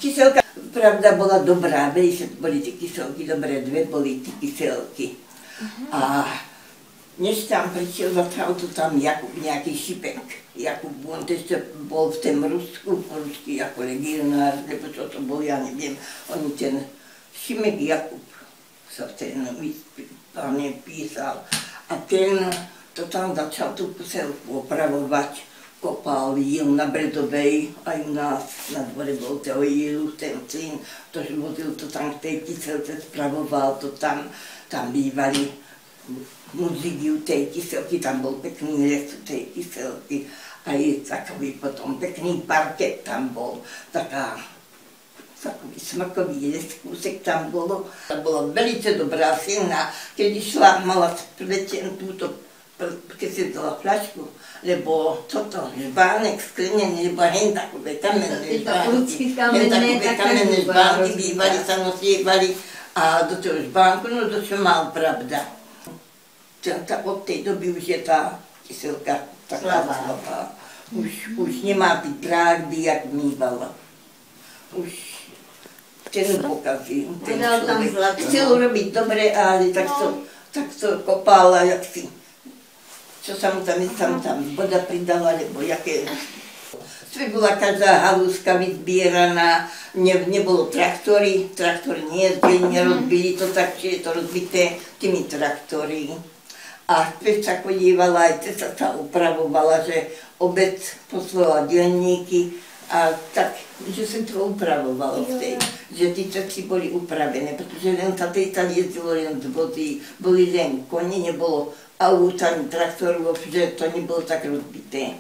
Kyselka, pravda, bola dobrá, boli tie kyselky dobré, dve boli tie kyselky. A než tam prišiel, zatral to tam Jakub, nejaký Šipek. Jakub, on ešte bol v tom Rusku, ruský ako legionár, nebo čo to bol, ja neviem. Oni ten Šimek Jakub sa ten písal. A ten to tam začal tú kyselku opravovať. Kopal jíl na Bredovej, aj u nás na dvore bol toho jílu, ten syn, tož vozil to tam v tej kyselce, spravoval to tam, tam bývali muziky u tej kyselky, tam bol pekný les u tej kyselky, aj takový potom pekný parket tam bol, takový smakový les, kúsek tam bolo. To bolo velice dobrá silná, keď išla, mala spleten túto, keď si dala fľašku, lebo toto, žbánek sklenený, lebo hen takové kamenné žbánky, bývali sa nosievali a do toho žbánku, no to čo mal, pravda. Od tej doby už je tá kyselka taká slabá. Už nemá byť drážby, jak mývala. Už ten pokazí, ten človek. Chcel robiť dobre, ale tak to kopala, jak si. Čo sa mu tam voda pridala, lebo jaké... Bola každá halúska vyzbieraná, nebolo traktory nejezdili, nerozbili to tak, či je to rozbité tými traktory. A keď sa chodívala, aj cesta sa upravovala, že obec poslala dielníky a tak, že sa to upravovalo v tej, že tí cesty boli upravené, pretože len sa tam jezdilo len z vozy, boli len koni, nebolo aut ani traktorov, že to nebolo tak rozbité.